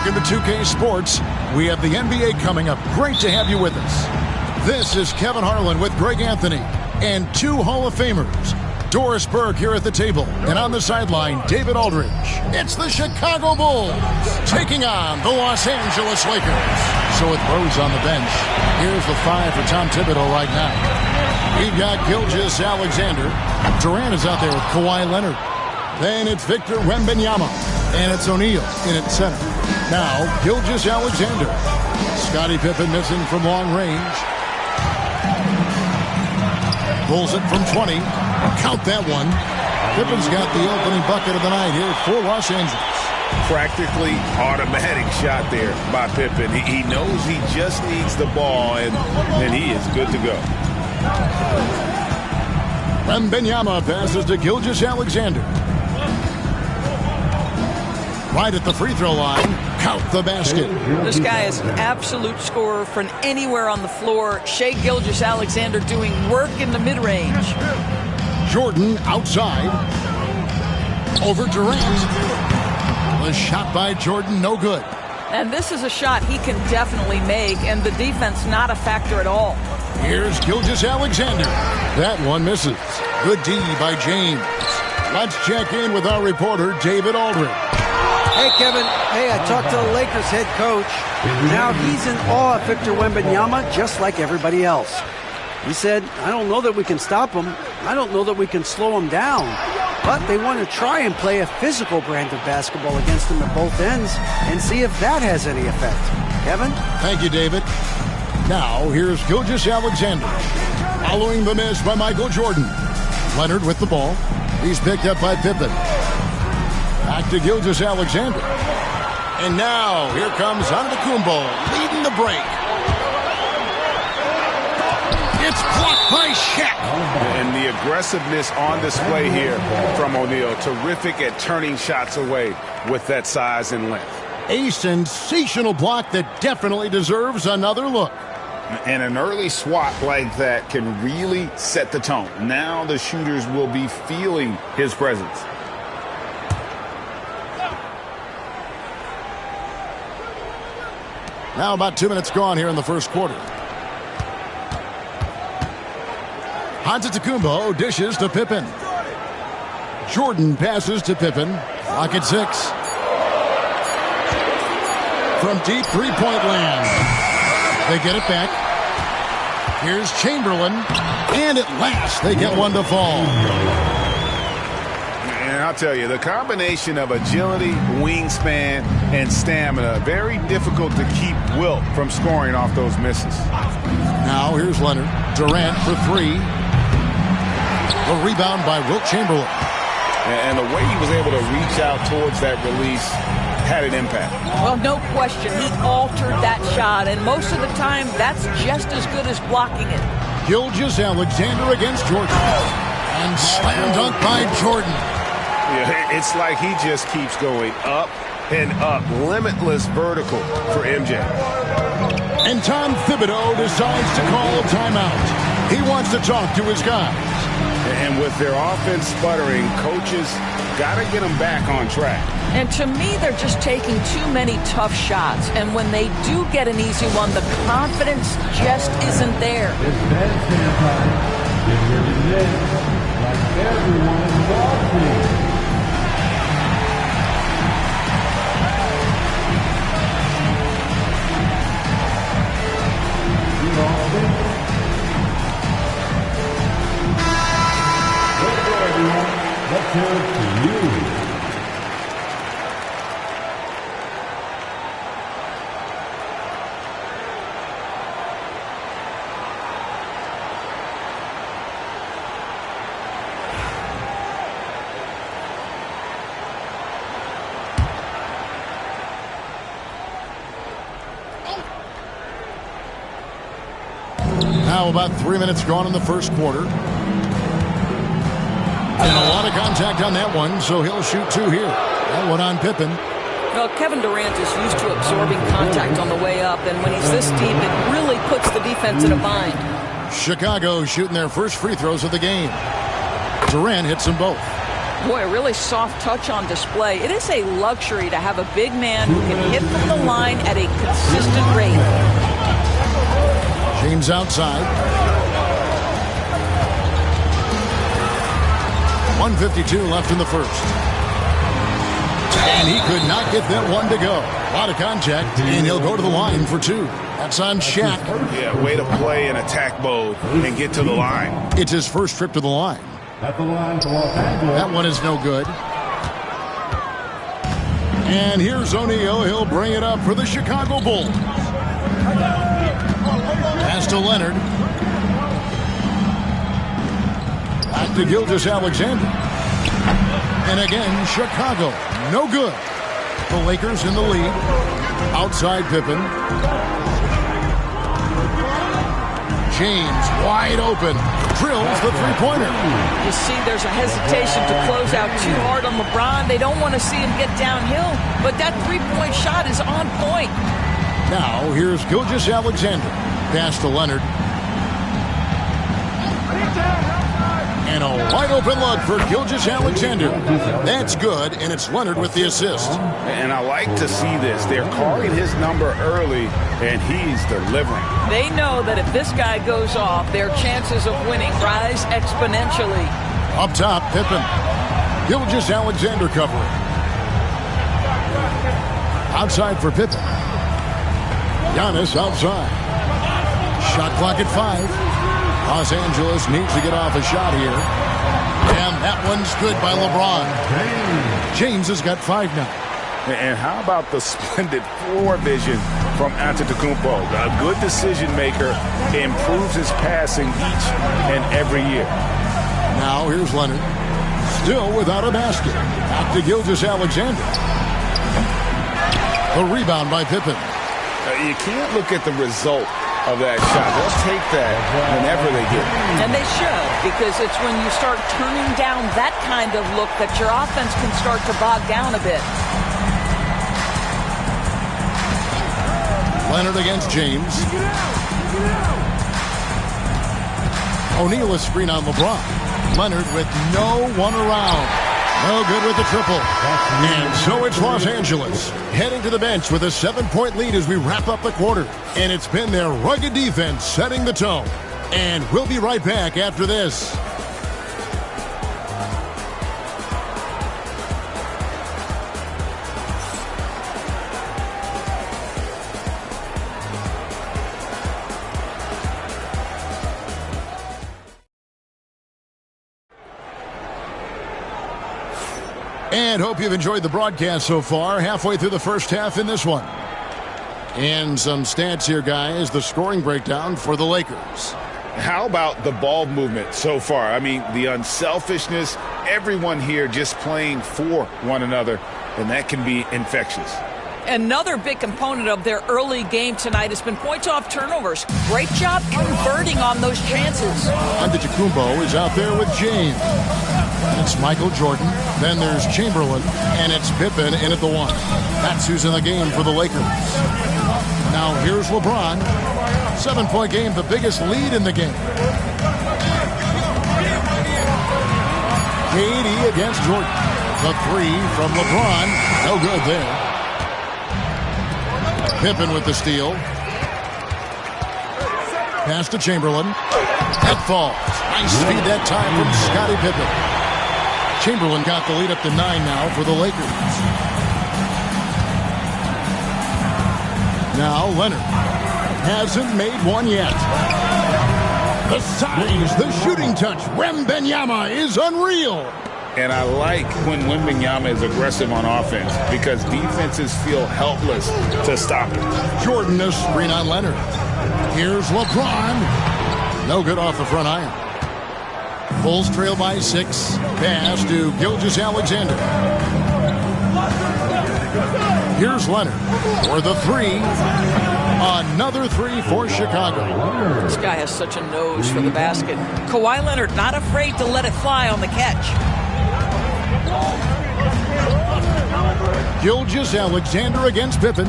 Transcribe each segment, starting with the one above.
Welcome to 2K Sports. We have the NBA coming up. Great to have you with us. This is Kevin Harlan with Greg Anthony and two Hall of Famers. Doris Burke here at the table, and on the sideline, David Aldridge. It's the Chicago Bulls taking on the Los Angeles Lakers. So with Rose on the bench, here's the 5 for Tom Thibodeau right now. We've got Gilgeous-Alexander. Durant is out there with Kawhi Leonard. Then it's Victor Wembanyama, and it's O'Neal in at center. Now, Gilgeous-Alexander. Scottie Pippen missing from long range. Pulls it from 20. Count that one. Pippen's got the opening bucket of the night here for Los Angeles. Practically automatic shot there by Pippen. He knows he just needs the ball, and he is good to go. Wembanyama passes to Gilgeous-Alexander. Right at the free throw line. Count the basket. This guy is an absolute scorer from anywhere on the floor. Shai Gilgeous-Alexander doing work in the mid-range. Jordan outside. Over Durant. The shot by Jordan, no good. And this is a shot he can definitely make, and the defense not a factor at all. Here's Gilgeous-Alexander. That one misses. Good D by James. Let's check in with our reporter, David Aldridge. Hey, Kevin. Hey, I talked to the Lakers head coach. Now he's in awe of Victor Wembanyama, just like everybody else. He said, I don't know that we can stop him. I don't know that we can slow him down. But they want to try and play a physical brand of basketball against him at both ends and see if that has any effect. Kevin? Thank you, David. Now, here's Gilgeous-Alexander. Following the miss by Michael Jordan. Leonard with the ball. He's picked up by Pippen. Back to Gilgeous-Alexander. And now, here comes Antetokounmpo leading the break. It's blocked by Shaq. And the aggressiveness on display here from O'Neal. Terrific at turning shots away with that size and length. A sensational block that definitely deserves another look. And an early swat like that can really set the tone. Now the shooters will be feeling his presence. Now about 2 minutes gone here in the first quarter. Antetokounmpo dishes to Pippen. Jordan passes to Pippen. Clock at 6. From deep three-point land. They get it back. Here's Chamberlain. And at last, they get one to fall. And I'll tell you, the combination of agility, wingspan, and stamina, very difficult to keep Wilt from scoring off those misses. Now here's Leonard. Durant for 3. The rebound by Wilt Chamberlain. And the way he was able to reach out towards that release had an impact. Well, no question. He altered that shot, and most of the time, that's just as good as blocking it. Gilgeous-Alexander against Jordan. And slam dunk by Jordan. Yeah, it's like he just keeps going up and up. Limitless vertical for MJ. And Tom Thibodeau decides to call a timeout. He wants to talk to his guys. And with their offense sputtering, coaches got to get them back on track. And to me, they're just taking too many tough shots. And when they do get an easy one, the confidence just isn't there. It's bedtime time. Get ready to dance like everyone is watching. Let's hear it for you. Now about 3 minutes gone in the first quarter. And a lot of contact on that one, so he'll shoot 2 here. That one on Pippen. Well, Kevin Durant is used to absorbing contact on the way up, and when he's this deep, it really puts the defense in a bind. Chicago shooting their first free throws of the game. Durant hits them both. Boy, a really soft touch on display. It is a luxury to have a big man who can hit from the line at a consistent rate. James outside. 1:52 left in the first. And he could not get that one to go. A lot of contact, and he'll go to the line for 2. That's on Shaq. Yeah, way to play in attack mode and get to the line. It's his first trip to the line. At the line for Los Angeles. That one is no good. And here's O'Neal. He'll bring it up for the Chicago Bulls. Pass to Leonard. Back to Gilgeous-Alexander. And again, Chicago. No good. The Lakers in the lead. Outside Pippen. James wide open. Drills the three-pointer. You see there's a hesitation to close out too hard on LeBron. They don't want to see him get downhill. But that three-point shot is on point. Now, here's Gilgeous-Alexander. Pass to Leonard. And a wide-open look for Gilgeous-Alexander. That's good, and it's Leonard with the assist. And I like to see this. They're calling his number early, and he's delivering. They know that if this guy goes off, their chances of winning rise exponentially. Up top, Pippen. Gilgeous-Alexander covering. Outside for Pippen. Giannis outside. Shot clock at 5. Los Angeles needs to get off a shot here. And that one's good by LeBron. James has got 5 now. And how about the splendid floor vision from Antetokounmpo? A good decision maker, improves his passing each and every year. Now here's Leonard. Still without a basket. Back to Gilgeous-Alexander. The rebound by Pippen. You can't look at the result of that shot. They'll take that whenever they get it. And they should, because it's when you start turning down that kind of look that your offense can start to bog down a bit. Leonard against James. O'Neal a screen on LeBron. Leonard with no one around. No good with the triple. And so it's Los Angeles heading to the bench with a 7-point lead as we wrap up the quarter. And it's been their rugged defense setting the tone. And we'll be right back after this. And hope you've enjoyed the broadcast so far. Halfway through the first half in this one. And some stats here, guys. The scoring breakdown for the Lakers. How about the ball movement so far? I mean, the unselfishness, everyone here just playing for one another, and that can be infectious. Another big component of their early game tonight has been points off turnovers. Great job converting on those chances. Antetokounmpo is out there with James. It's Michael Jordan. Then there's Chamberlain, and it's Pippen in at the 1. That's who's in the game for the Lakers. Now here's LeBron. 7-point game, the biggest lead in the game. KD against Jordan. The 3 from LeBron. No good there. Pippen with the steal. Pass to Chamberlain. That falls. Nice speed that time from Scottie Pippen. Chamberlain got the lead up to 9 now for the Lakers. Now Leonard hasn't made one yet. The size, the shooting touch. Wembanyama is unreal. And I like when Wembanyama is aggressive on offense because defenses feel helpless to stop him. Jordan a screen on Leonard. Here's LeBron. No good off the front iron. Bulls trail by 6. Pass to Gilgeous-Alexander. Here's Leonard for the 3. Another 3 for Chicago. This guy has such a nose for the basket. Kawhi Leonard not afraid to let it fly on the catch. Gilgeous-Alexander against Pippen.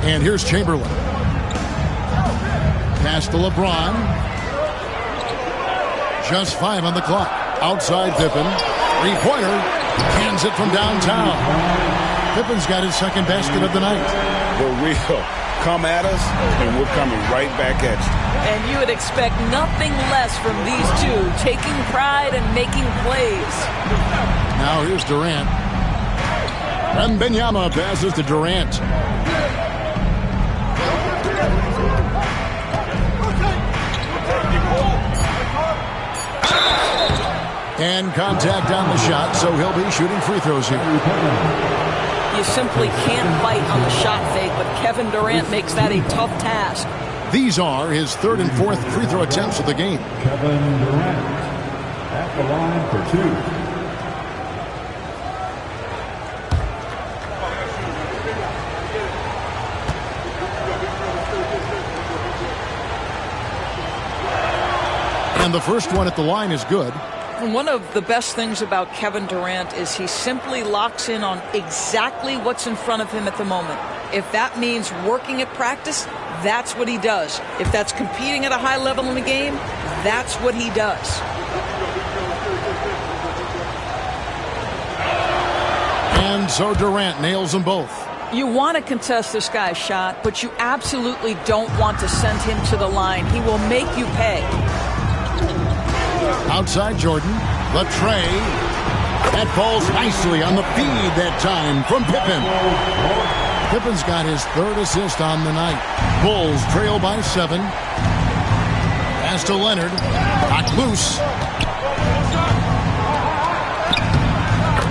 And here's Chamberlain. Pass to LeBron. Just 5 on the clock. Outside Pippen. Three-pointer. Hands it from downtown. Pippen's got his second basket of the night. The real come at us, and we're coming right back at you. And you would expect nothing less from these two, taking pride and making plays. Now here's Durant. Wembanyama passes to Durant. And contact on the shot, so he'll be shooting free throws here. You simply can't fight on the shot fake, but Kevin Durant makes that a tough task. These are his third and fourth free throw attempts of the game. Kevin Durant at the line for 2. And the first one at the line is good. And one of the best things about Kevin Durant is he simply locks in on exactly what's in front of him at the moment. If that means working at practice, that's what he does. If that's competing at a high level in the game, that's what he does. And so Durant nails them both. You want to contest this guy's shot, but you absolutely don't want to send him to the line. He will make you pay. Outside Jordan, the tray. That falls nicely on the feed that time from Pippen. Pippen's got his third assist on the night. Bulls trail by 7. Pass to Leonard. Got loose.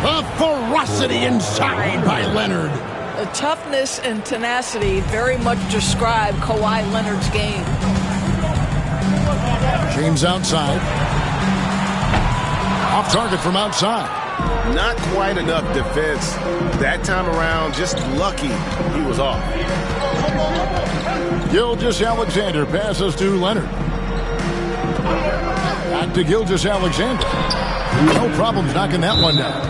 The ferocity inside by Leonard. The toughness and tenacity very much describe Kawhi Leonard's game. James outside. Off target from outside. Not quite enough defense. That time around, just lucky he was off. Gilgeous-Alexander passes to Leonard. Back to Gilgeous-Alexander. No problems knocking that one down.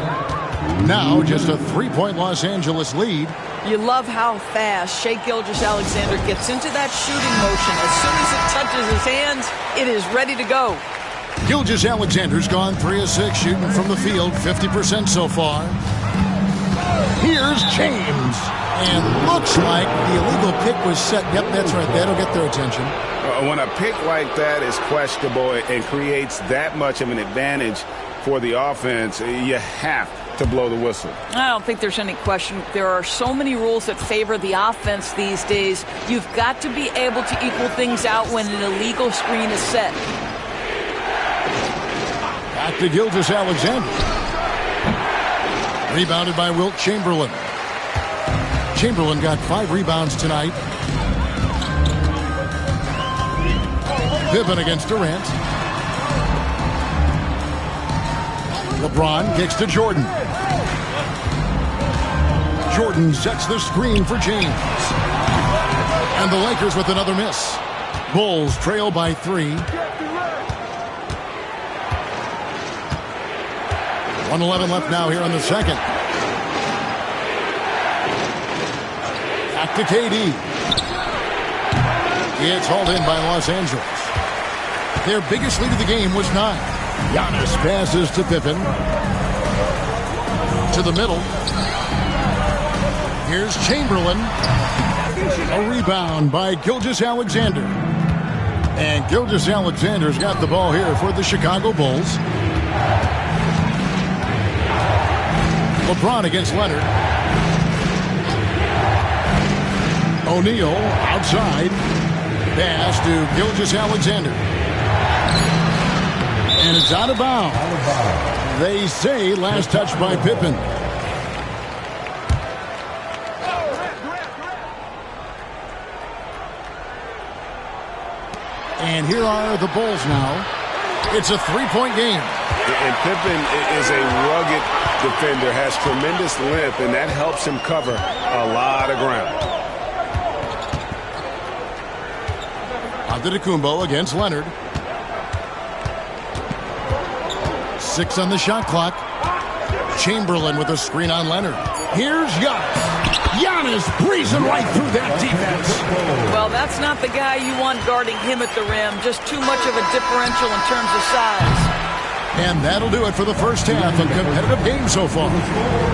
Now just a 3-point Los Angeles lead. You love how fast Shai Gilgeous-Alexander gets into that shooting motion. As soon as it touches his hands, it is ready to go. Gilgeous-Alexander's gone 3 of 6 shooting from the field, 50% so far. Here's James. And looks like the illegal pick was set. Yep, that's right. That'll get their attention. When a pick like that is questionable and creates that much of an advantage for the offense, you have to blow the whistle. I don't think there's any question. There are so many rules that favor the offense these days. You've got to be able to equal things out when an illegal screen is set. Back to Gilgeous-Alexander. Rebounded by Wilt Chamberlain. Chamberlain got 5 rebounds tonight. Pippen against Durant. LeBron kicks to Jordan. Jordan sets the screen for James. And the Lakers with another miss. Bulls trail by 3. 1:11 left now here on the second. Back to KD. It's hauled in by Los Angeles. Their biggest lead of the game was 9. Giannis passes to Pippen. To the middle. Here's Chamberlain. A rebound by Gilgeous-Alexander. And Gilgeous-Alexander's got the ball here for the Chicago Bulls. LeBron against Leonard. O'Neal outside. Pass to Gilgeous-Alexander. And it's out of bounds. They say last touch by Pippen. And here are the Bulls now. It's a 3-point game. And Pippen is a rugged defender, has tremendous length, and that helps him cover a lot of ground. Antetokounmpo against Leonard. 6 on the shot clock. Chamberlain with a screen on Leonard. Here's Giannis. Giannis breezing right through that defense. Well, that's not the guy you want guarding him at the rim. Just too much of a differential in terms of size. And that'll do it for the first half. A competitive game so far.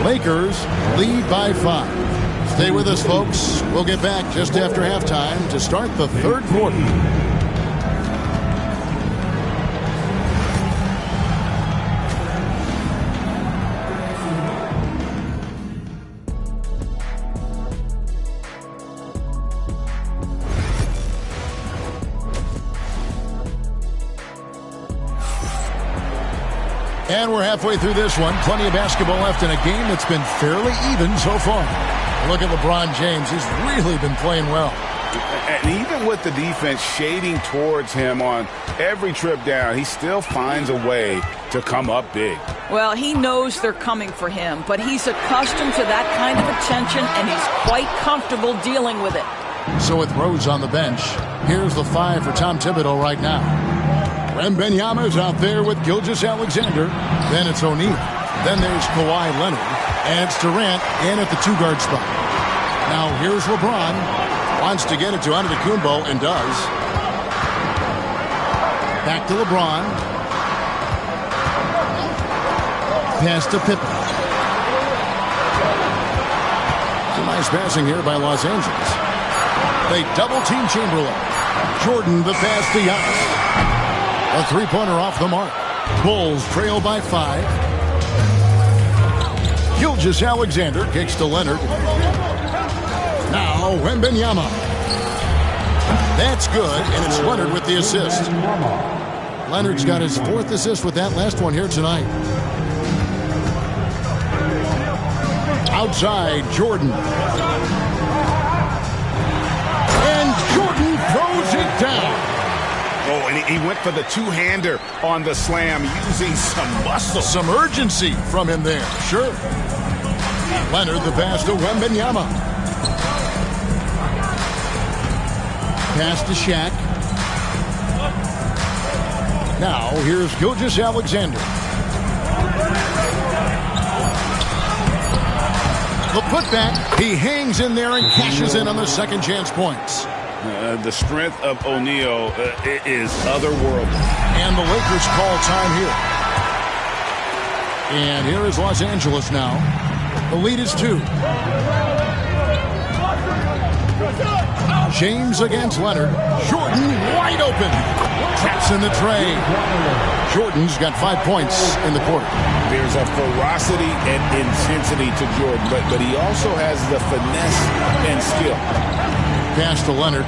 Lakers lead by 5. Stay with us, folks. We'll get back just after halftime to start the third quarter. And we're halfway through this one. Plenty of basketball left in a game that's been fairly even so far. Look at LeBron James. He's really been playing well. And even with the defense shading towards him on every trip down, he still finds a way to come up big. Well, he knows they're coming for him, but he's accustomed to that kind of attention, and he's quite comfortable dealing with it. So with Rose on the bench, here's the 5 for Tom Thibodeau right now. Wembanyama's out there with Gilgeous-Alexander. Then it's O'Neal. Then there's Kawhi Leonard. And it's Durant in at the 2-guard spot. Now here's LeBron. Wants to get it to Antetokounmpo and does. Back to LeBron. Pass to Pippen. Some nice passing here by Los Angeles. They double-team Chamberlain. Jordan the pass to Giannis. A 3-pointer off the mark. Bulls trail by 5. Gilgeous-Alexander kicks to Leonard. Now Wembanyama. That's good, and it's Leonard with the assist. Leonard's got his 4th assist with that last one here tonight. Outside, Jordan. And Jordan throws it down. Oh, and he went for the two-hander on the slam, using some muscle. Some urgency from him there, sure. Leonard the pass to Wembanyama. Pass to Shaq. Now here's Gilgeous-Alexander. The putback, he hangs in there and cashes in on the second chance points. The strength of O'Neal is otherworldly. And the Lakers call time here. And here is Los Angeles now. The lead is 2. James against Leonard. Jordan wide open. Traps in the tray. Jordan's got 5 points in the quarter. There's a ferocity and intensity to Jordan, but he also has the finesse and skill. Pass to Leonard.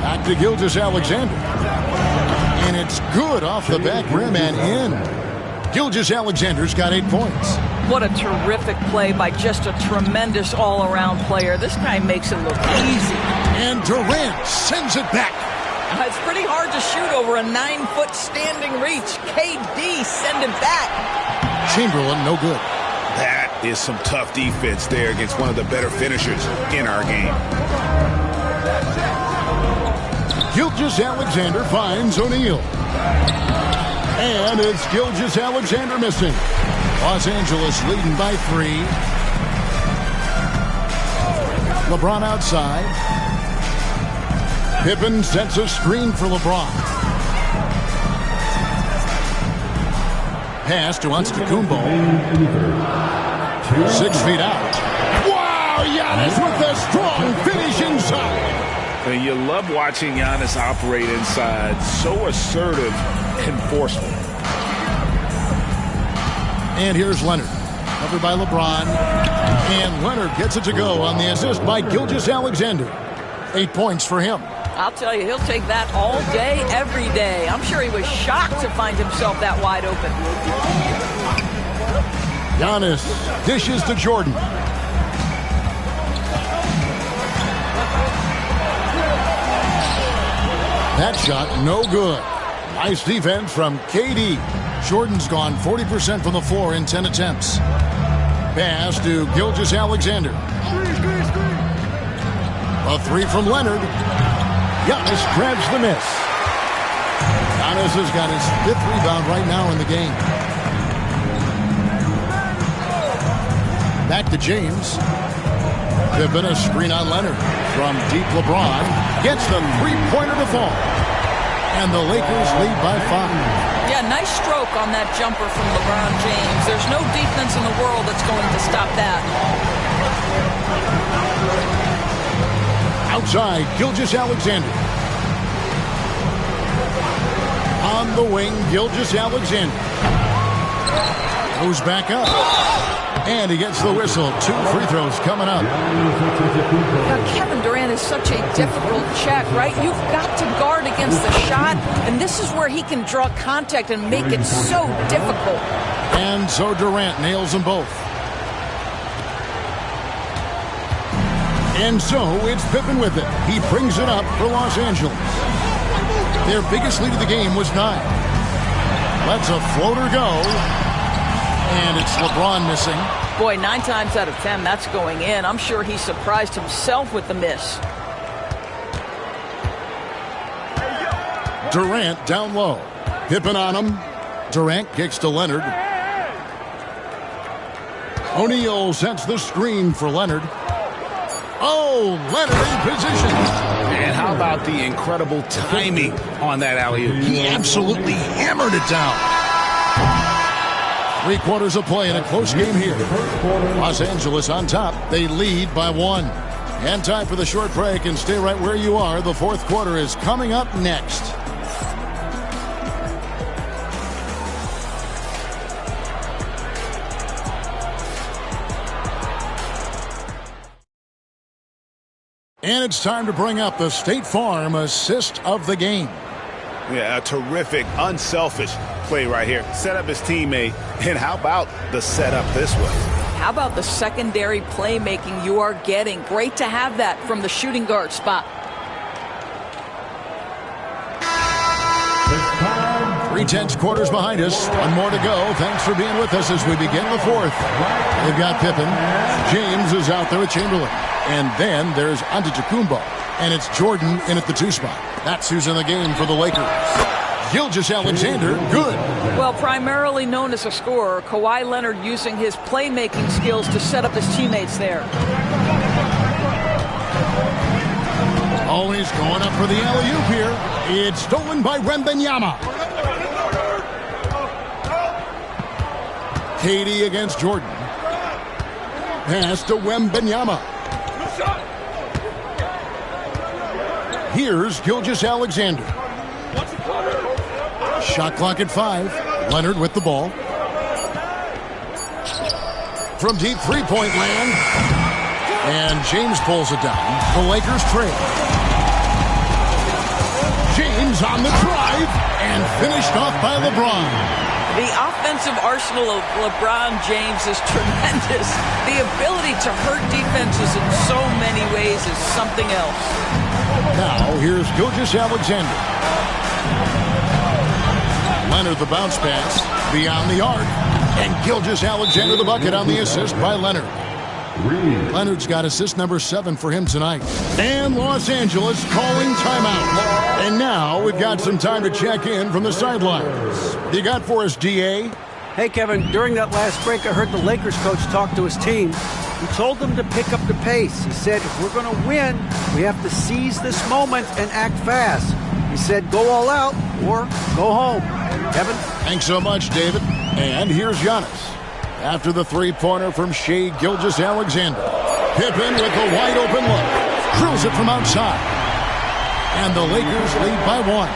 Back to Gilgeous-Alexander. And it's good off the back rim and in. Gilgeous-Alexander's got 8 points. What a terrific play by just a tremendous all-around player. This guy makes it look easy. And Durant sends it back. It's pretty hard to shoot over a 9-foot standing reach. KD send it back. Chamberlain, no good. That is some tough defense there against one of the better finishers in our game. Gilgeous-Alexander finds O'Neal. And it's Gilgeous-Alexander missing. Los Angeles leading by 3. LeBron outside. Pippen sets a screen for LeBron. Pass to Antetokounmpo. 6 feet out. Wow, Giannis with a strong finish inside. And you love watching Giannis operate inside. So assertive and forceful. And here's Leonard. Covered by LeBron. And Leonard gets it to go on the assist by Gilgeous-Alexander. 8 points for him. I'll tell you, he'll take that all day, every day. I'm sure he was shocked to find himself that wide open. Giannis dishes to Jordan. That shot, no good. Nice defense from KD. Jordan's gone 40% from the floor in 10 attempts. Pass to Gilgeous-Alexander. A 3 from Leonard. Giannis grabs the miss. Giannis has got his 5th rebound right now in the game. Back to James. They've been a screen on Leonard. From deep, LeBron gets the 3-pointer to fall. And the Lakers lead by 5. Yeah, nice stroke on that jumper from LeBron James. There's no defense in the world that's going to stop that. Outside, Gilgeous-Alexander. On the wing, Gilgeous-Alexander. Goes back up. And he gets the whistle. 2 free throws coming up. Now, Kevin Durant is such a difficult check, right? You've got to guard against the shot, and this is where he can draw contact and make it so difficult. And so Durant nails them both. And so it's Pippen with it. He brings it up for Los Angeles. Their biggest lead of the game was 9. Lets a floater go. And it's LeBron missing. Boy, 9 times out of 10, that's going in. I'm sure he surprised himself with the miss. Durant down low. Pippen on him. Durant kicks to Leonard. O'Neal sets the screen for Leonard. Oh, Leonard in position. And how about the incredible timing on that alley-oop? He absolutely hammered it down. 3 quarters of play in a close game here. Los Angeles on top. They lead by 1. And time for the short break, and stay right where you are. The 4th quarter is coming up next. And it's time to bring up the State Farm assist of the game. Yeah, a terrific, unselfish play right here. Set up his teammate, and how about the setup this way? How about the secondary playmaking you are getting? Great to have that from the shooting guard spot. 3 quarters behind us. 1 more to go. Thanks for being with us as we begin the 4th. They've got Pippen. James is out there with Chamberlain. And then there's Antetokounmpo. And it's Jordan in at the 2 spot. That's who's in the game for the Lakers. Gilgeous-Alexander, good. Well, primarily known as a scorer, Kawhi Leonard using his playmaking skills to set up his teammates there. Always going up for the alley-oop here. It's stolen by Wembanyama. Katie against Jordan. Pass to Wembanyama. Here's Gilgeous-Alexander. Shot clock at 5. Leonard with the ball. From deep three-point land. And James pulls it down. The Lakers trail. James on the drive. And finished off by LeBron. The offensive arsenal of LeBron James is tremendous. The ability to hurt defenses in so many ways is something else. Now, here's Gilgeous-Alexander. Leonard the bounce pass. Beyond the arc. And Gilgeous-Alexander the bucket on the assist by Leonard. Leonard's got assist number 7 for him tonight. And Los Angeles calling timeout. And now we've got some time to check in from the sidelines. What you got for us, D.A.? Hey, Kevin, during that last break, I heard the Lakers coach talk to his team. He told them to pick up the pace. He said, if we're going to win, we have to seize this moment and act fast. He said, go all out or go home. Kevin? Thanks so much, David. And here's Giannis. After the three-pointer from Shai Gilgeous-Alexander. Pippen with a wide-open look. Drills it from outside. And the Lakers lead by 1.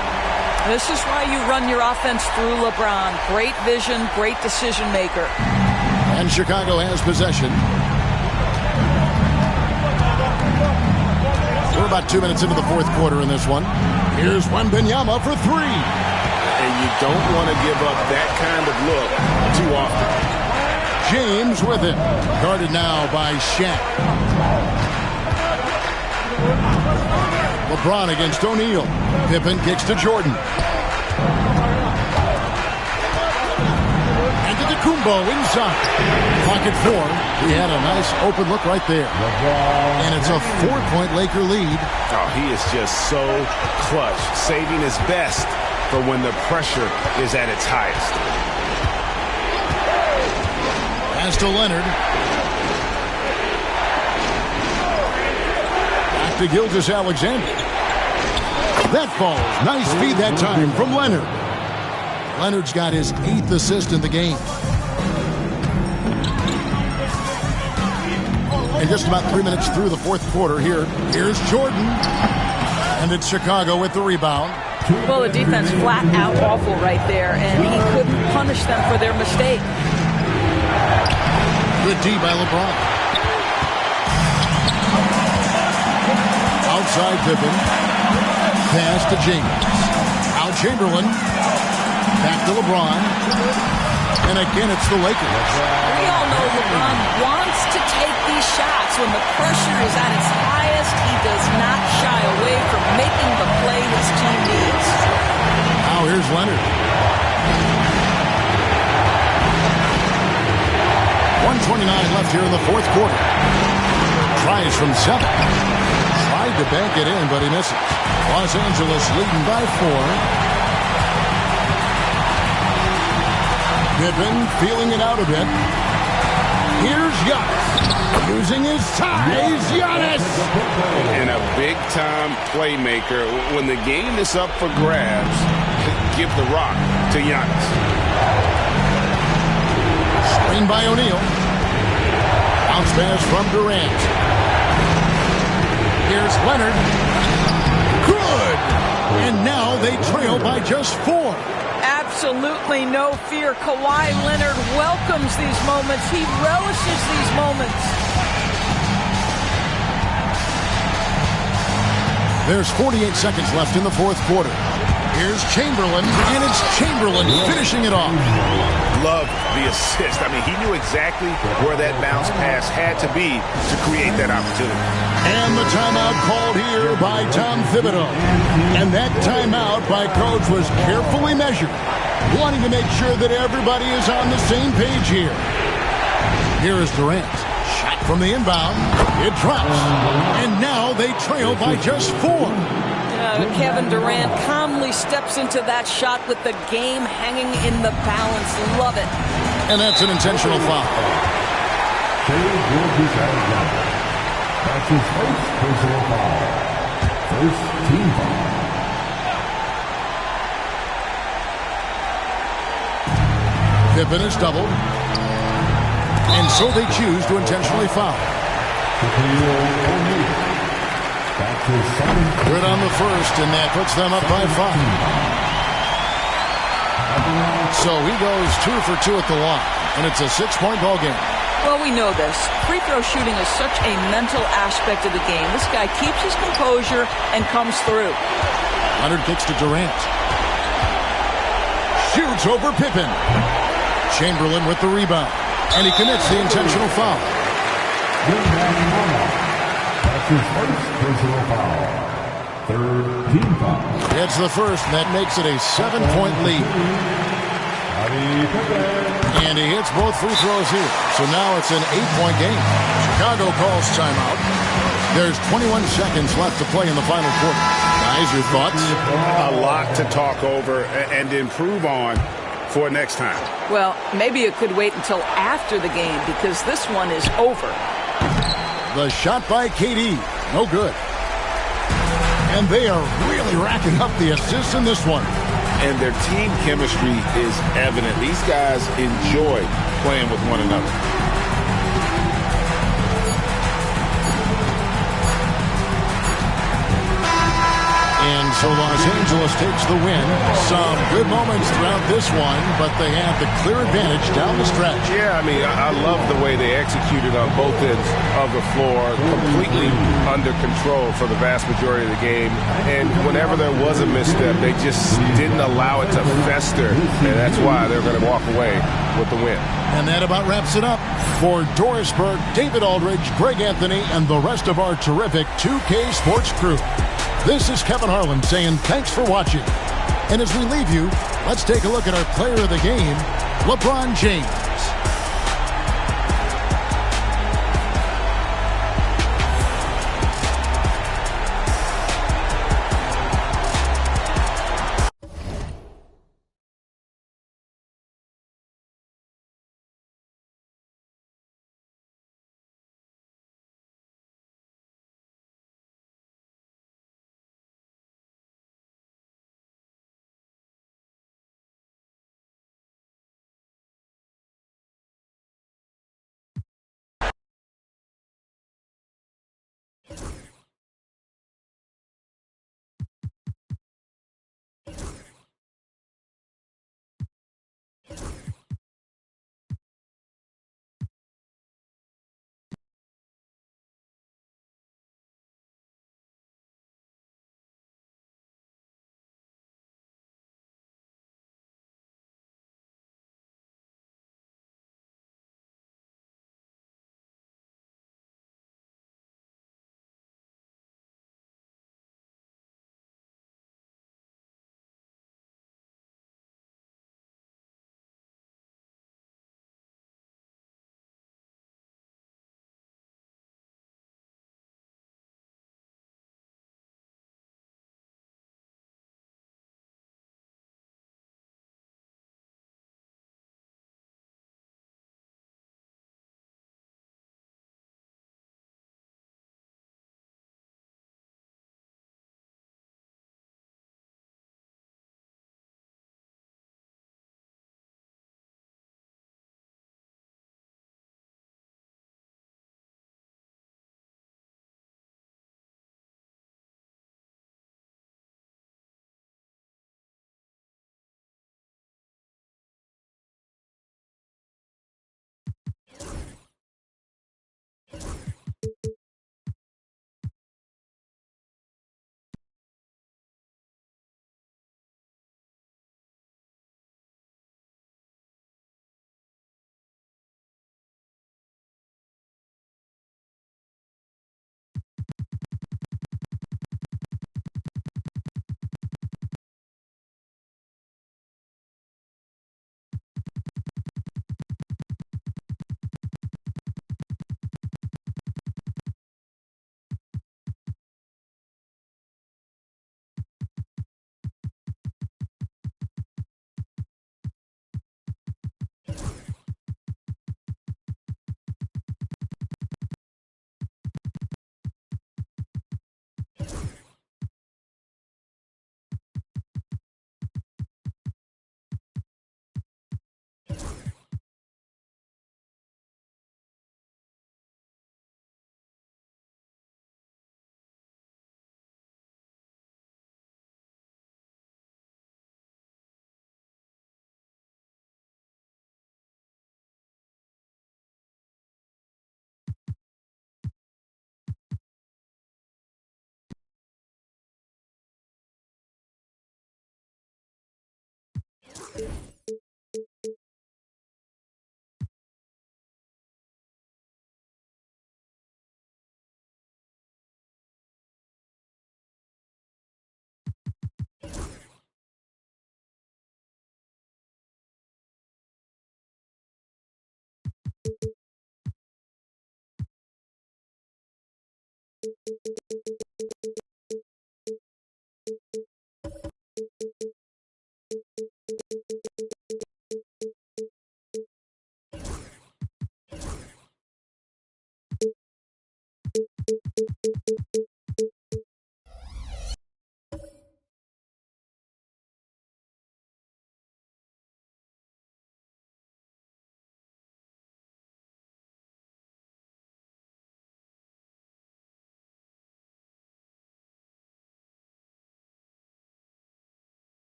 This is why you run your offense through LeBron. Great vision, great decision maker. And Chicago has possession. We're about 2 minutes into the 4th quarter in this one. Here's Wembanyama for 3. And you don't want to give up that kind of look too often. James with it. Guarded now by Shaq. LeBron against O'Neal. Pippen kicks to Jordan. Antetokounmpo inside. Pocket 4. He had a nice open look right there. And it's a 4-point Laker lead. Oh, he is just so clutch, saving his best for when the pressure is at its highest. Pass to Leonard. Back to Gilgeous-Alexander. That falls. Nice feed that time from Leonard. Leonard's got his 8th assist in the game. And just about 3 minutes through the fourth quarter here. Here's Jordan. And it's Chicago with the rebound. Well, the defense flat out awful right there, and he couldn't punish them for their mistake. Good D by LeBron. Outside Pippen. Pass to James. Out Chamberlain. Back to LeBron. And again, it's the Lakers. We all know LeBron wants to take these shots. When the pressure is at its highest, he does not shy away from making the play his team needs. Now here's Leonard. 1:29 left here in the fourth quarter. Tries from 7. Tried to bank it in, but he misses. Los Angeles leading by 4. Pippen feeling it out a bit. Here's Giannis. Using his size, Giannis! And a big-time playmaker. When the game is up for grabs, give the rock to Giannis. Screen by O'Neal. Bounce pass from Durant. Here's Leonard. Good! And now they trail by just 4. Absolutely no fear. Kawhi Leonard welcomes these moments. He relishes these moments. There's 48 seconds left in the fourth quarter. Here's Chamberlain, and it's Chamberlain finishing it off. Loved the assist. I mean, he knew exactly where that bounce pass had to be to create that opportunity. And the timeout called here by Tom Thibodeau. And that timeout by Coach was carefully measured, wanting to make sure that everybody is on the same page here. Here is Durant. Shot from the inbound. It drops. And now they trail by just 4. Kevin Durant calmly steps into that shot with the game hanging in the balance. Love it. And that's an intentional foul. That's his first personal foul. First team foul. Pippen is doubled. And so they choose to intentionally foul. Good on the first, and that puts them up by 5. So he goes 2 for 2 at the line, and it's a 6-point ball game. Well, we know this. Free throw shooting is such a mental aspect of the game. This guy keeps his composure and comes through. Leonard kicks to Durant. Shoots over Pippen. Chamberlain with the rebound, and he commits the intentional foul. That's his first personal foul. Third team foul. It's the first, and that makes it a 7-point lead. And he hits both free throws here. So now it's an 8-point game. Chicago calls timeout. There's 21 seconds left to play in the final quarter. Guys, your thoughts? A lot to talk over and improve on for next time. Well, maybe it could wait until after the game because this one is over. The shot by KD. No good. And they are really racking up the assists in this one. And their team chemistry is evident. These guys enjoy playing with one another. And so Los Angeles takes the win. Some good moments throughout this one, but they have the clear advantage down the stretch. Yeah, I mean, I love the way they executed on both ends of the floor, completely under control for the vast majority of the game. And whenever there was a misstep, they just didn't allow it to fester. And that's why they're going to walk away with the win. And that about wraps it up. For Doris Burke, David Aldridge, Greg Anthony, and the rest of our terrific 2K Sports crew, this is Kevin Harlan saying thanks for watching. And as we leave you, let's take a look at our player of the game, LeBron James.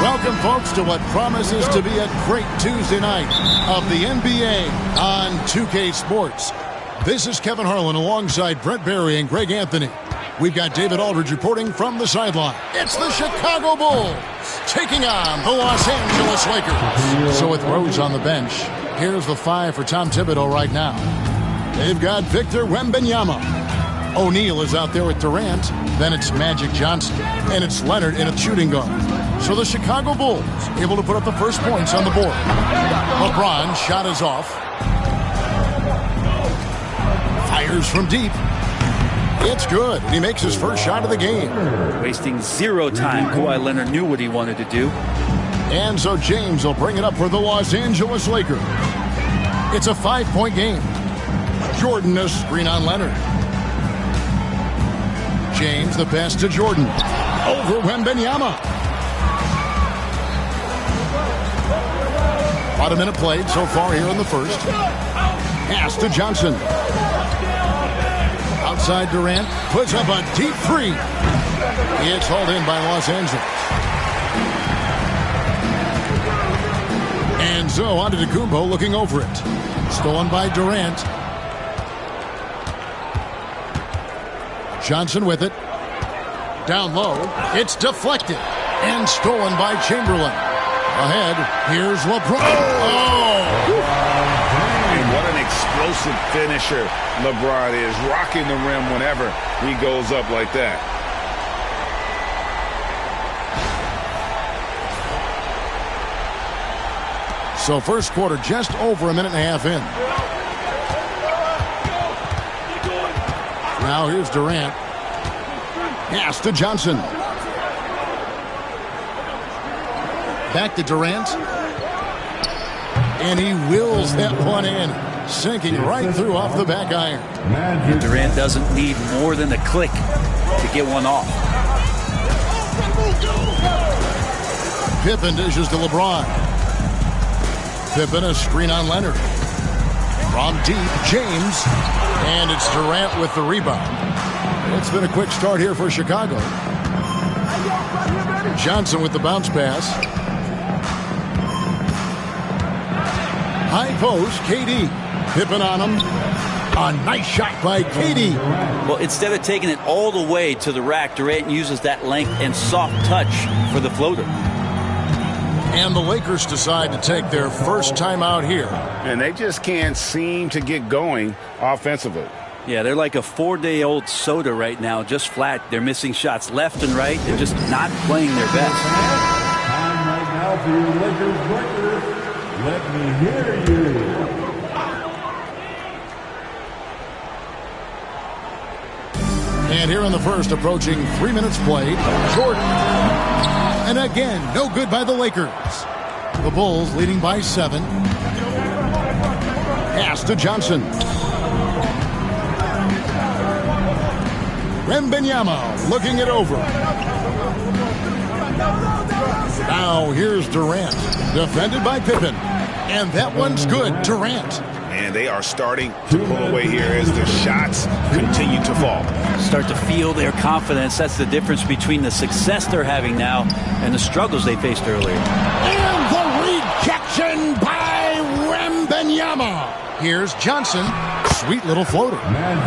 Welcome, folks, to what promises to be a great Tuesday night of the NBA on 2K Sports. This is Kevin Harlan alongside Brent Barry and Greg Anthony. We've got David Aldridge reporting from the sideline. It's the Chicago Bulls taking on the Los Angeles Lakers. So with Rose on the bench, here's the 5 for Tom Thibodeau right now. They've got Victor Wembanyama. O'Neal is out there with Durant. Then it's Magic Johnson. And it's Leonard in a shooting guard. So the Chicago Bulls able to put up the first points on the board. LeBron shot is off. Fires from deep. It's good. He makes his first shot of the game. Wasting zero time. Kawhi Leonard knew what he wanted to do. And so James will bring it up for the Los Angeles Lakers. It's a 5-point game. Jordan a screen on Leonard. James the pass to Jordan. Over Wembanyama. About a minute played so far here in the first. Pass to Johnson. Outside Durant puts up a deep 3. It's hauled in by Los Angeles. And so Antetokounmpo looking over it. Stolen by Durant. Johnson with it. Down low. It's deflected. And stolen by Chamberlain. Ahead, here's LeBron. Oh! What an explosive finisher LeBron is. Rocking the rim whenever he goes up like that. So first quarter just over a minute and a half in. Now here's Durant. Pass to Johnson. Back to Durant. And he wills that one in. Sinking right through off the back iron. And Durant doesn't need more than a click to get one off. Pippen dishes to LeBron. Pippen a screen on Leonard. From deep, James. And it's Durant with the rebound. It's been a quick start here for Chicago. Johnson with the bounce pass. High post, KD. Pippen on him. A nice shot by KD. Well, instead of taking it all the way to the rack, Durant uses that length and soft touch for the floater. And the Lakers decide to take their first time out here. And they just can't seem to get going offensively. Yeah, they're like a 4-day-old soda right now, just flat. They're missing shots left and right. They're just not playing their best. Time right now for your Lakers record. Let me hear you. And here in the first, approaching 3 minutes played, Jordan. And again, no good by the Lakers. The Bulls leading by 7. Pass to Johnson. Wembanyama looking it over. Now here's Durant, defended by Pippen. And that one's good, Durant. And they are starting to pull away here as their shots continue to fall. Start to feel their confidence. That's the difference between the success they're having now and the struggles they faced earlier. And the rejection by Wembanyama. Here's Johnson. Sweet little floater.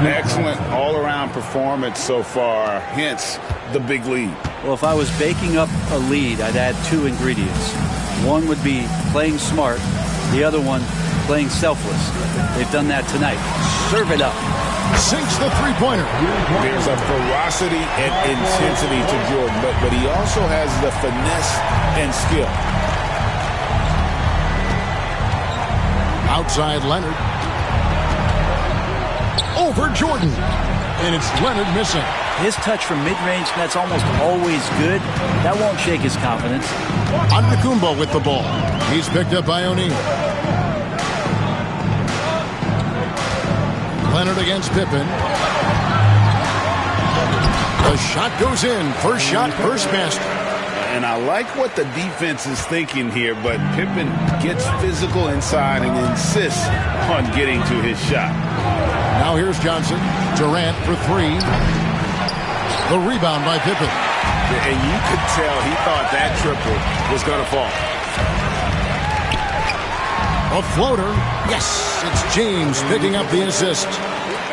Excellent all-around performance so far, hence the big lead. Well, if I was baking up a lead, I'd add 2 ingredients. One would be playing smart. The other one, playing selfless. They've done that tonight. Serve it up. Sinks the three-pointer. There's a ferocity and intensity to Jordan, but he also has the finesse and skill. Outside Leonard. Over Jordan. And it's Leonard missing. His touch from mid-range, that's almost always good. That won't shake his confidence. Antetokounmpo with the ball. He's picked up by O'Neal. Leonard against Pippen. The shot goes in. First shot, first basket. And I like what the defense is thinking here, but Pippen gets physical inside and insists on getting to his shot. Now here's Johnson. Durant for 3. The rebound by Pippen. And you could tell he thought that triple was going to fall. A floater. Yes, it's James picking up the assist.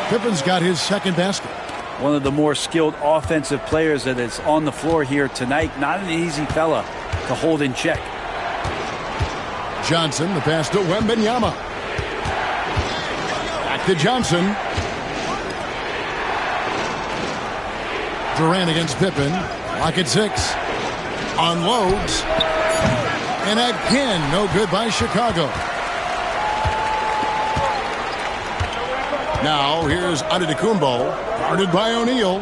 Pippen's got his second basket. One of the more skilled offensive players that is on the floor here tonight. Not an easy fella to hold in check. Johnson, the pass to Wembanyama. Back to Johnson. Durant against Pippen. Lock at 6. Unloads. And again, no good by Chicago. Now, here's Antetokounmpo, guarded by O'Neal.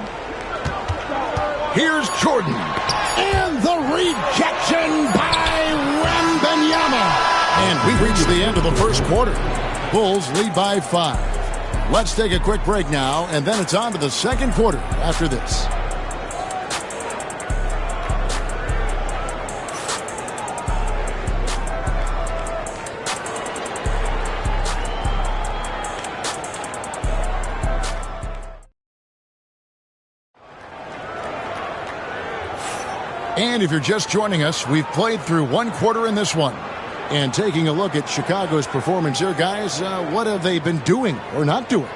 Here's Jordan. And the rejection by Wembanyama. And we reached the end of the first quarter. Bulls lead by 5. Let's take a quick break now, and then it's on to the second quarter after this. And if you're just joining us, we've played through one quarter in this one. And taking a look at Chicago's performance here, guys, what have they been doing or not doing?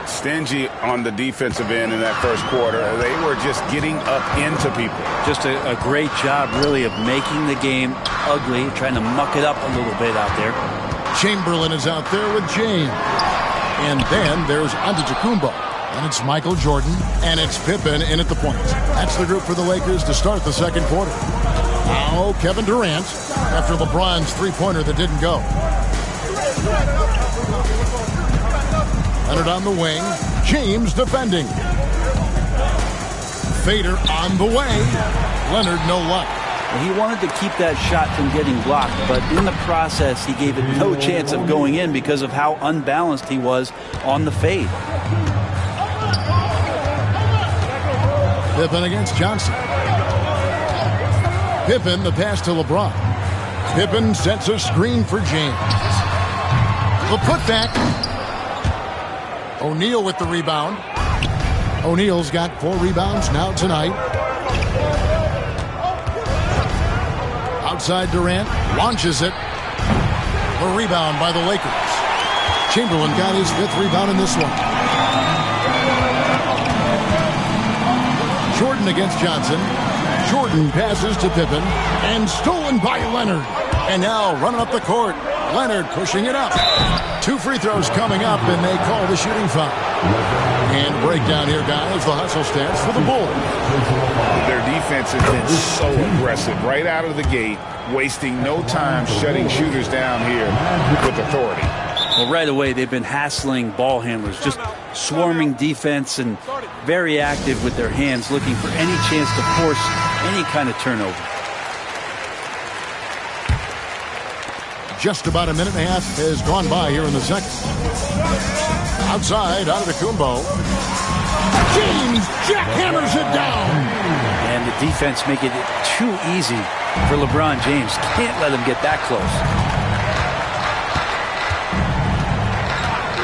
Stingy on the defensive end in that first quarter. They were just getting up into people. Just a great job, really, of making the game ugly, trying to muck it up a little bit out there. Chamberlain is out there with James. And then there's Antetokounmpo. And it's Michael Jordan, and it's Pippen in at the point. That's the group for the Lakers to start the second quarter. Now Kevin Durant, after LeBron's three-pointer that didn't go. Leonard on the wing. James defending. Fader on the way. Leonard no luck. Well, he wanted to keep that shot from getting blocked, but in the process, he gave it no chance of going in because of how unbalanced he was on the fade. Pippen against Johnson. Pippen, the pass to LeBron. Pippen sets a screen for James. The putback. O'Neal with the rebound. O'Neal's got 4 rebounds now tonight. Outside Durant, launches it. The rebound by the Lakers. Chamberlain got his 5th rebound in this one. Jordan against Johnson. Jordan passes to Pippen. And stolen by Leonard. And now running up the court. Leonard pushing it up. 2 free throws coming up, and they call the shooting foul. And breakdown here, guys. The hustle stats for the Bulls. Their defense has been so aggressive right out of the gate, wasting no time shutting shooters down here with authority. Well, right away, they've been hassling ball handlers, just swarming defense and very active with their hands, looking for any chance to force any kind of turnover. Just about a minute and a half has gone by here in the second. Outside, Antetokounmpo. James jackhammers it down. And the defense making it too easy for LeBron James. Can't let him get that close.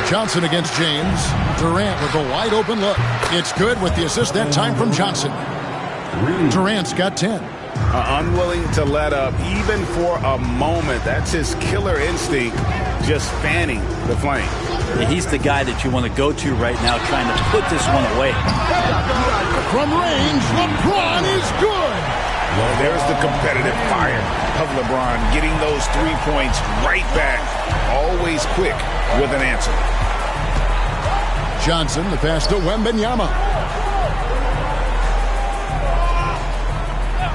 Johnson against James. Durant with a wide open look. It's good with the assist that time from Johnson. Durant's got 10. Unwilling to let up even for a moment. That's his killer instinct, just fanning the flame. Yeah, he's the guy that you want to go to right now, trying to put this one away. From range, LeBron is good. Well, there's the competitive fire of LeBron, getting those 3 points right back. Always quick with an answer. Johnson, the pass to Wembanyama.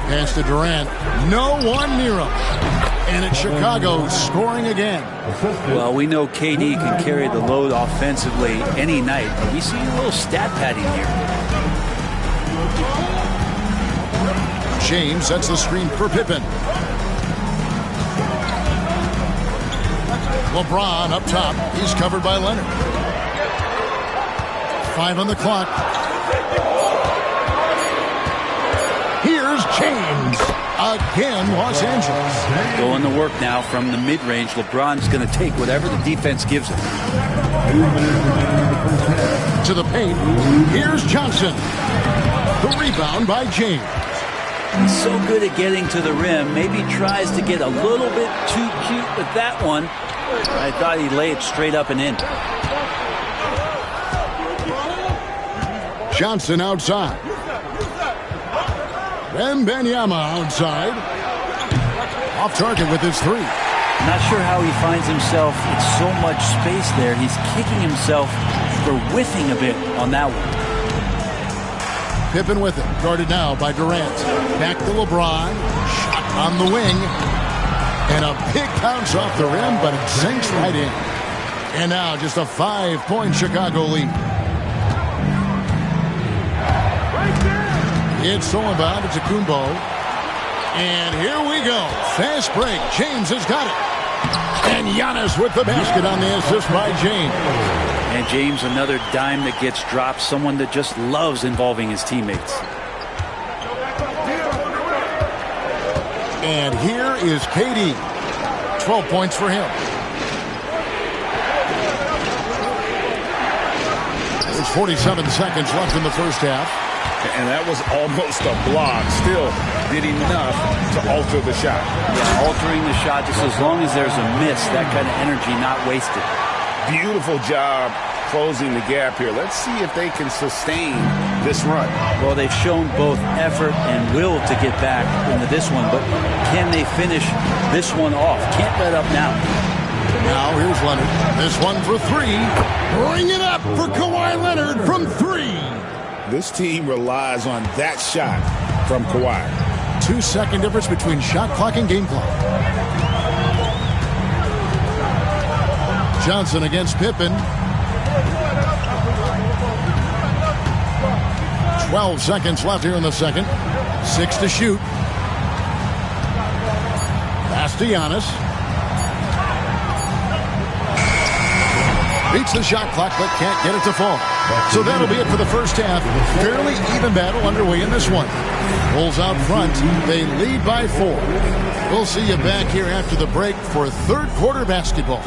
Pass to Durant. No one near him. And it's Chicago scoring again. Well, we know KD can carry the load offensively any night, but we see a little stat padding here. James sets the screen for Pippen. LeBron up top. He's covered by Leonard. 5 on the clock. Here's James. Again, Los Angeles. Going to work now from the mid-range. LeBron's going to take whatever the defense gives him. To the paint. Here's Johnson. The rebound by James. He's so good at getting to the rim. Maybe tries to get a little bit too cute with that one. I thought he'd lay it straight up and in. Johnson outside. Wembanyama outside. Off target with his three. Not sure how he finds himself in so much space there. He's kicking himself for whiffing a bit on that one. Pippen with it. Guarded now by Durant. Back to LeBron. Shot on the wing. And a big bounce off the rim, but it sinks right in. And now just a 5-point Chicago lead. It's stolen by Antetokounmpo. And here we go. Fast break. James has got it. And Giannis with the basket on the assist by James. And James, another dime that gets dropped. Someone that just loves involving his teammates. And here is KD. 12 points for him. There's 47 seconds left in the first half. And that was almost a block. Still did enough to alter the shot. Yeah, altering the shot, just as long as there's a miss, that kind of energy not wasted. Beautiful job closing the gap here. Let's see if they can sustain this run. Well, they've shown both effort and will to get back into this one, but can they finish this one off? Can't let up now. Now here's Leonard. This one for three. Bring it up for Kawhi Leonard from three. This team relies on that shot from Kawhi. 2-second difference between shot clock and game clock. Johnson against Pippen. 12 seconds left here in the second. 6 to shoot. Pass to Giannis. Beats the shot clock, but can't get it to fall. So that'll be it for the first half. Fairly even battle underway in this one. Bulls out front. They lead by 4. We'll see you back here after the break for third quarter basketball.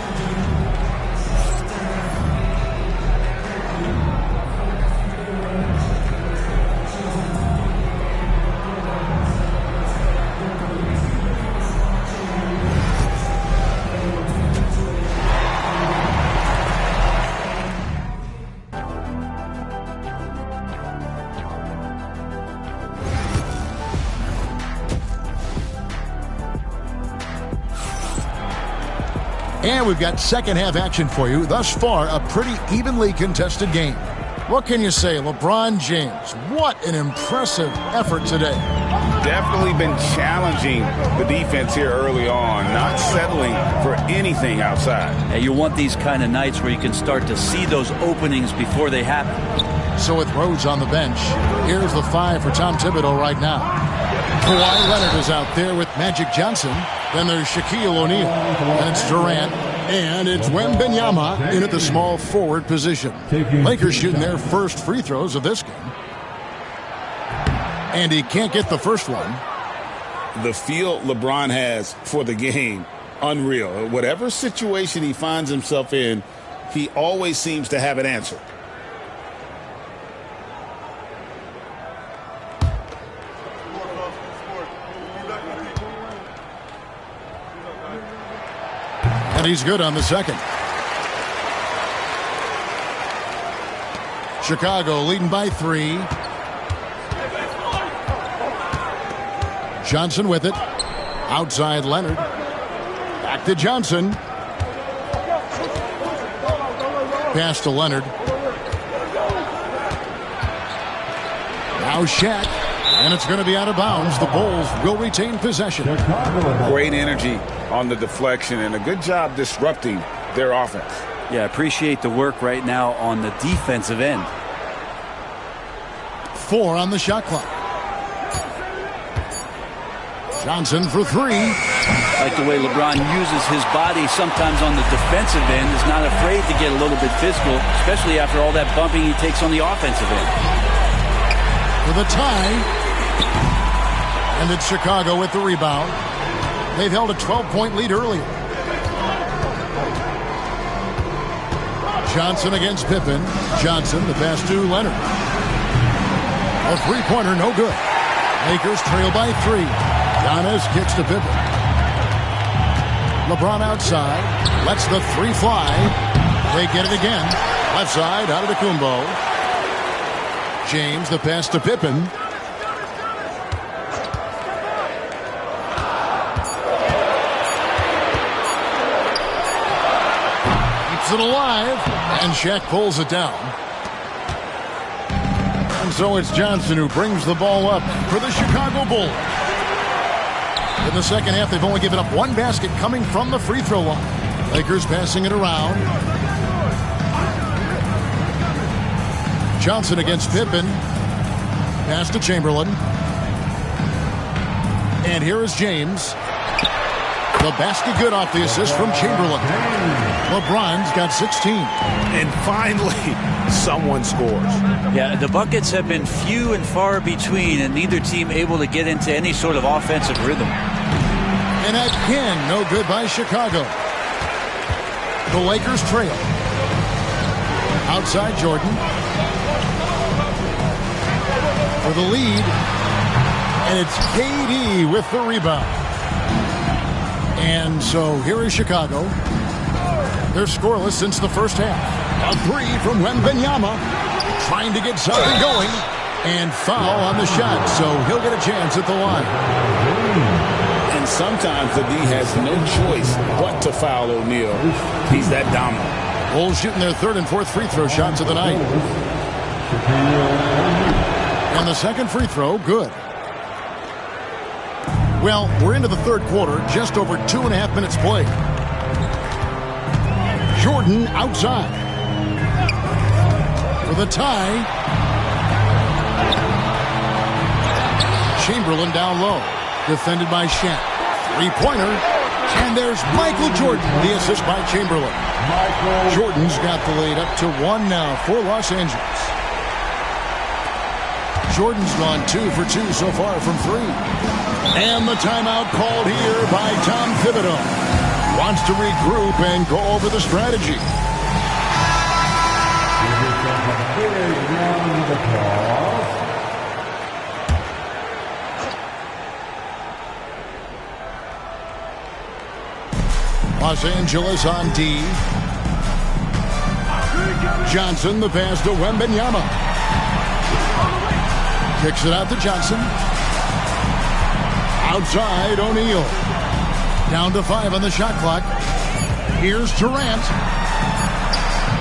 And we've got second half action for you. Thus far, a pretty evenly contested game. What can you say, LeBron James? What an impressive effort today. Definitely been challenging the defense here early on, not settling for anything outside. And you want these kind of nights where you can start to see those openings before they happen. So with Rhodes on the bench, here's the 5 for Tom Thibodeau right now. Kawhi Leonard is out there with Magic Johnson. Then there's Shaquille O'Neal. And it's Durant. And it's Wembanyama in at the small forward position. Lakers shooting their first free throws of this game. And he can't get the first one. The feel LeBron has for the game, unreal. Whatever situation he finds himself in, he always seems to have an answer. And he's good on the second. Chicago leading by 3. Johnson with it. Outside Leonard. Back to Johnson. Pass to Leonard. Now Shaq. And it's going to be out of bounds. The Bulls will retain possession. Great energy on the deflection and a good job disrupting their offense. Yeah, appreciate the work right now on the defensive end. 4 on the shot clock. Johnson for 3. Like the way LeBron uses his body sometimes on the defensive end. Is not afraid to get a little bit physical, especially after all that bumping he takes on the offensive end. For the tie. And it's Chicago with the rebound. They've held a 12-point lead earlier. Johnson against Pippen. Johnson, the pass to Leonard. A three-pointer, no good. Lakers trail by 3. Giannis kicks to Pippen. LeBron outside. Lets the 3 fly. They get it again. Left side, Antetokounmpo. James, the pass to Pippen. Keeps it alive, and Shaq pulls it down. And so it's Johnson who brings the ball up for the Chicago Bulls. In the second half, they've only given up one basket coming from the free throw line. Lakers passing it around. Johnson against Pippen. Pass to Chamberlain. And here is James. The basket good off the assist from Chamberlain. LeBron's got 16. And finally, someone scores. Yeah, the buckets have been few and far between, and neither team able to get into any sort of offensive rhythm. And again, no good by Chicago. The Lakers trail. Outside Jordan. For the lead. And it's KD with the rebound. And so here is Chicago. They're scoreless since the first half. A three from Wembanyama. Trying to get something going. And foul on the shot. So he'll get a chance at the line. And sometimes the D has no choice but to foul O'Neal. He's that dominant. Bulls shooting their third and fourth free throw shots of the night. And the second free throw, good. Well, we're into the third quarter, just over 2.5 minutes played. Jordan outside. For the tie. Chamberlain down low. Defended by Shaq. Three-pointer. And there's Michael Jordan, the assist by Chamberlain. Jordan's got the lead up to 1 now for Los Angeles. Jordan's gone 2 for 2 so far from 3. And the timeout called here by Tom Thibodeau. Wants to regroup and go over the strategy. Los Angeles on D. Johnson, the pass to Wembanyama. Kicks it out to Johnson. Outside, O'Neal. Down to 5 on the shot clock. Here's Durant.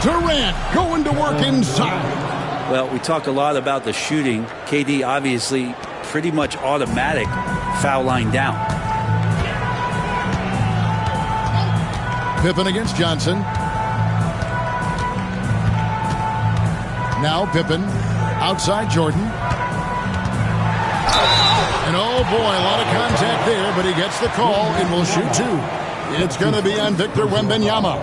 Durant going to work inside. Well, we talk a lot about the shooting. KD obviously pretty much automatic foul line down. Pippen against Johnson. Now Pippen. Outside Jordan. And oh boy, a lot of contact there, but he gets the call and will shoot 2. It's going to be on Victor Wembanyama.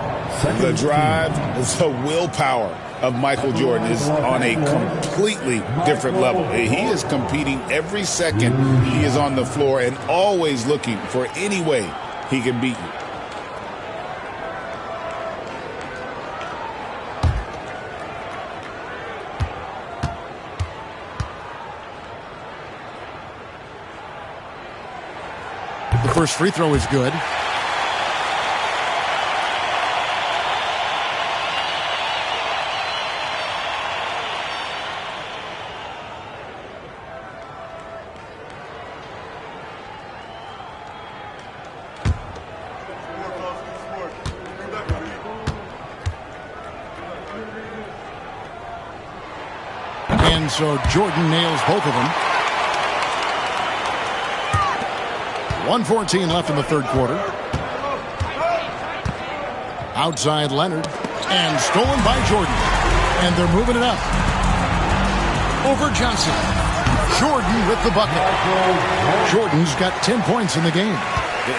The drive, the willpower of Michael Jordan is on a completely different level. He is competing every second he is on the floor and always looking for any way he can beat you. The first free throw is good. And so Jordan nails both of them. 1:14 left in the third quarter. Outside Leonard. And stolen by Jordan. And they're moving it up. Over Johnson. Jordan with the bucket. Jordan's got 10 points in the game.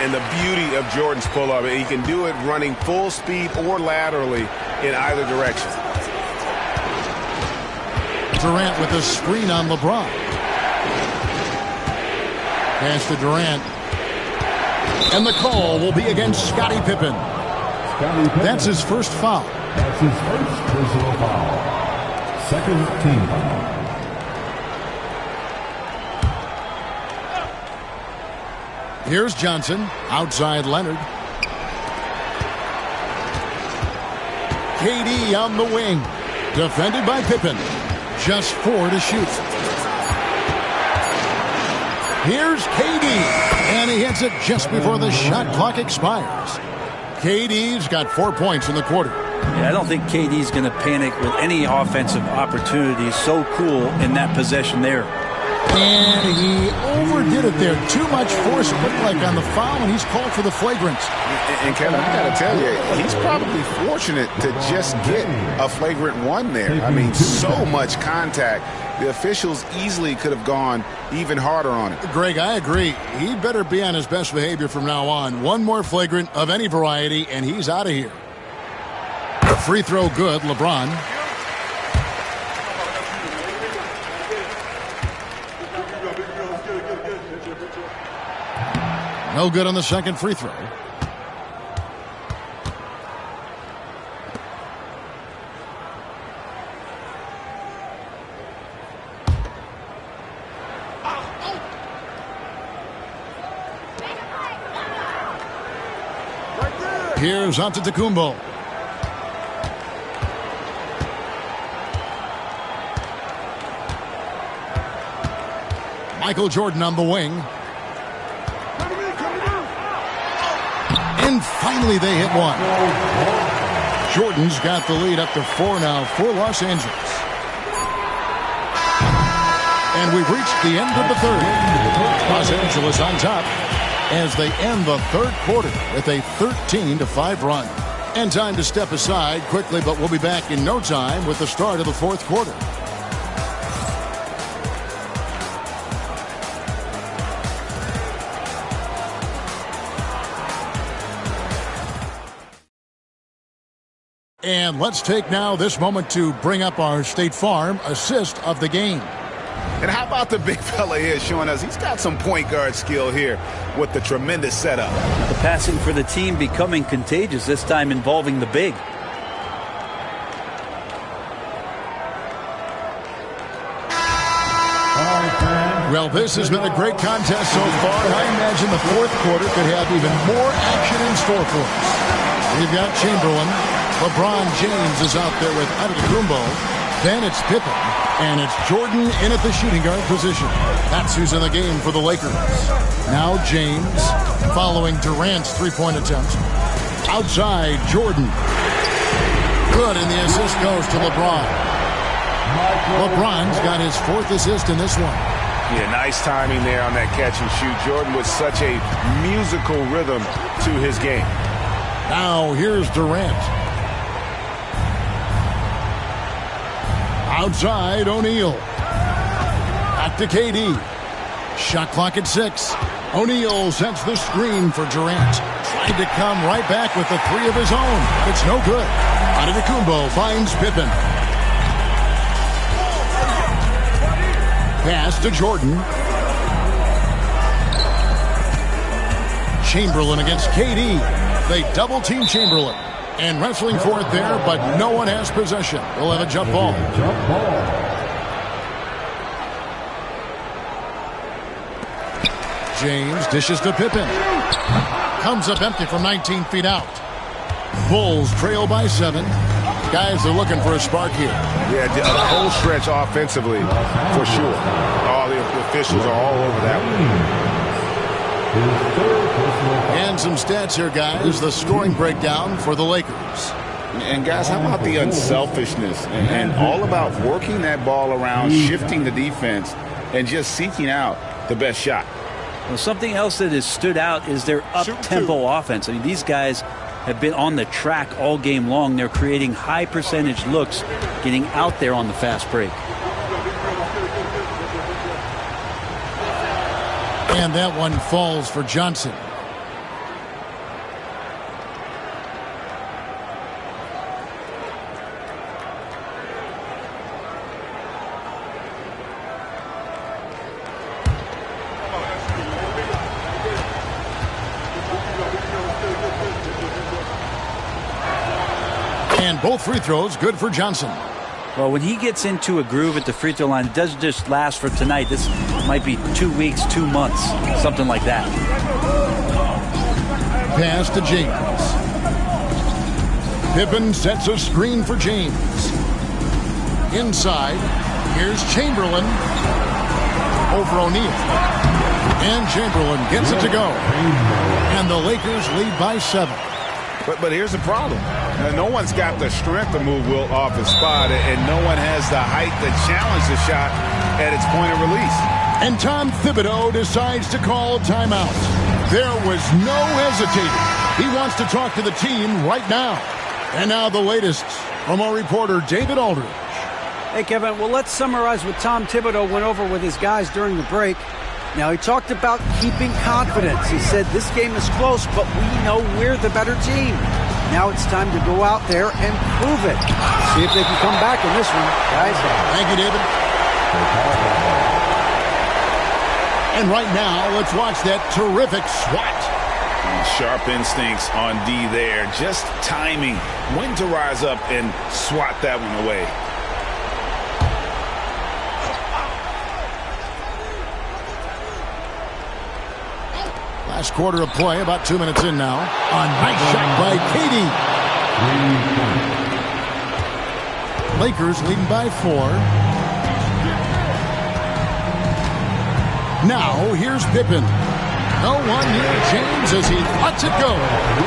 And the beauty of Jordan's pull-up, he can do it running full speed or laterally in either direction. Durant with a screen on LeBron. Pass to Durant. And the call will be against Scottie Pippen. That's his first foul. That's his first personal foul. Second team foul. Here's Johnson. Outside Leonard. KD on the wing. Defended by Pippen. just 4 to shoot. Here's KD, and he hits it just before the shot clock expires. KD's got 4 points in the quarter. Yeah, I don't think KD's going to panic with any offensive opportunities. So cool in that possession there. And he overdid it there. Too much force, looked like on the foul, and he's called for the flagrant. And Kevin, I got to tell you, he's probably fortunate to just get a flagrant 1 there. I mean, so much contact. The officials easily could have gone even harder on it. Greg, I agree. He better be on his best behavior from now on. One more flagrant of any variety, and he's out of here. Free throw good, LeBron. No good on the second free throw. Here's Antetokounmpo. Michael Jordan on the wing. And finally they hit one. Jordan's got the lead up to 4 now for Los Angeles. And we've reached the end of the third. Los Angeles on top as they end the third quarter with a 13-5 run. And time to step aside quickly, but we'll be back in no time with the start of the fourth quarter. And let's take now this moment to bring up our State Farm assist of the game. And how about the big fella here showing us he's got some point guard skill here with the tremendous setup. The passing for the team becoming contagious, this time involving the big. Well, this has been a great contest so far, and I imagine the fourth quarter could have even more action in store for us. We've got Chamberlain. LeBron James is out there with Antetokounmpo. Then it's Pippen. And it's Jordan in at the shooting guard position. That's who's in the game for the Lakers. Now James following Durant's three-point attempt. Outside, Jordan. Good, and the assist goes to LeBron. LeBron's got his 4th assist in this one. Yeah, nice timing there on that catch and shoot. Jordan with such a musical rhythm to his game. Now here's Durant. Outside, O'Neal. Back to KD. Shot clock at 6. O'Neal sets the screen for Durant. Trying to come right back with the 3 of his own. It's no good. Antetokounmpo finds Pippen. Pass to Jordan. Chamberlain against KD. They double-team Chamberlain. And wrestling for it there, but no one has possession. We'll have a jump ball. James dishes to Pippen. Comes up empty from 19 feet out. Bulls trail by 7. Guys are looking for a spark here. Yeah, the whole stretch offensively, for sure. All the officials are all over that one. And some stats here, guys. The scoring breakdown for the Lakers. And, guys, how about the unselfishness and all about working that ball around, shifting the defense, and just seeking out the best shot? Well, something else that has stood out is their up-tempo offense. I mean, these guys have been on the track all game long. They're creating high-percentage looks, getting out there on the fast break. And that one falls for Johnson. And both free throws good for Johnson. Well, when he gets into a groove at the free throw line, it doesn't just last for tonight. This might be 2 weeks, 2 months, something like that. Pass to James. Pippen sets a screen for James. Inside, Here's Chamberlain over O'Neal. And Chamberlain gets it to go. And the Lakers lead by 7. But here's the problem. No one's got the strength to move Wilt off his spot, and no one has the height to challenge the shot at its point of release. And Tom Thibodeau decides to call timeout. There was no hesitating. He wants to talk to the team right now. And now the latest from our reporter, David Aldridge. Hey, Kevin, well, let's summarize what Tom Thibodeau went over with his guys during the break. Now, he talked about keeping confidence. He said this game is close, but we know we're the better team. Now it's time to go out there and prove it. See if they can come back in this one, guys. Thank you, David. And right now, let's watch that terrific swat. Sharp instincts on D there. Just timing. When to rise up and swat that one away. Last quarter of play, about 2 minutes in now. A nice shot by KD. Lakers leading by 4. Now, here's Pippen. No one near James as he lets it go.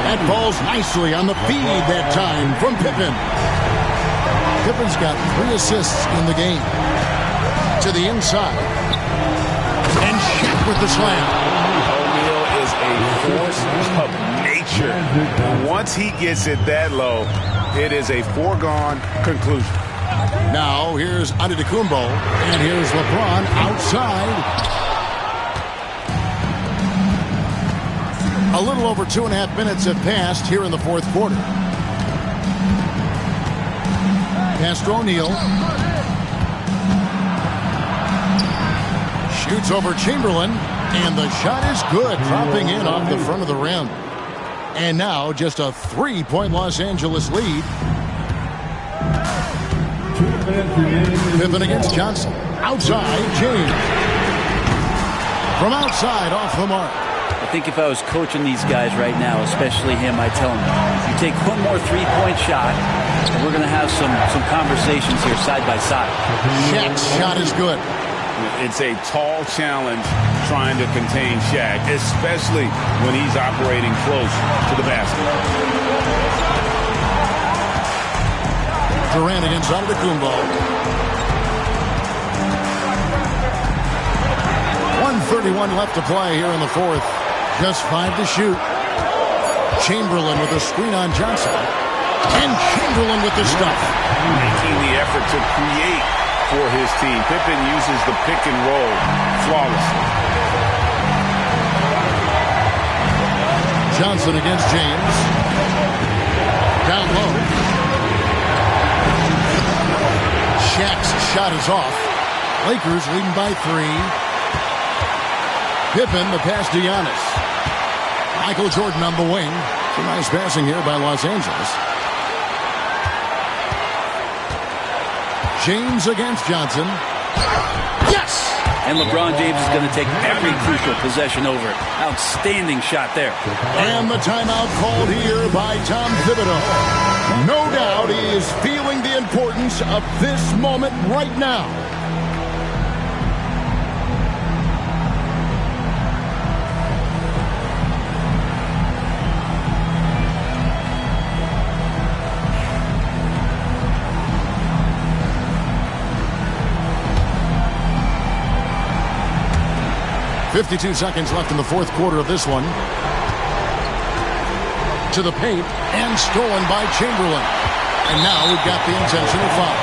That falls nicely on the feed that time from Pippen. Pippen's got 3 assists in the game. To the inside. And Shaq with the slam. A force of nature. Once he gets it that low, it is a foregone conclusion. Now here's Antetokounmpo, and here's LeBron outside. A little over 2.5 minutes have passed here in the fourth quarter. Pass to O'Neal. Shoots over Chamberlain. And the shot is good, dropping in off the front of the rim. And now just a 3-point Los Angeles lead. Pippen against Johnson. Outside, James. From outside, off the mark. I think if I was coaching these guys right now, especially him, I'd tell him, you take one more 3-point shot, and we're going to have some conversations here side by side. Shaq's shot is good. It's a tall challenge trying to contain Shaq, especially when he's operating close to the basket. Durant against Antetokounmpo. 1:31 left to play here in the fourth. Just 5 to shoot. Chamberlain with a screen on Johnson. And Chamberlain with the stuff. Making the effort to create for his team. Pippen uses the pick and roll flawlessly. Johnson against James. Down low. Shaq's shot is off. Lakers leading by 3. Pippen, the pass to Giannis. Michael Jordan on the wing. Some nice passing here by Los Angeles. James against Johnson. Yes! And LeBron James is going to take every crucial possession over it. Outstanding shot there. And the timeout called here by Tom Thibodeau. No doubt he is feeling the importance of this moment right now. .52 seconds left in the fourth quarter of this one. To the paint, and stolen by Chamberlain. And now we've got the intentional foul.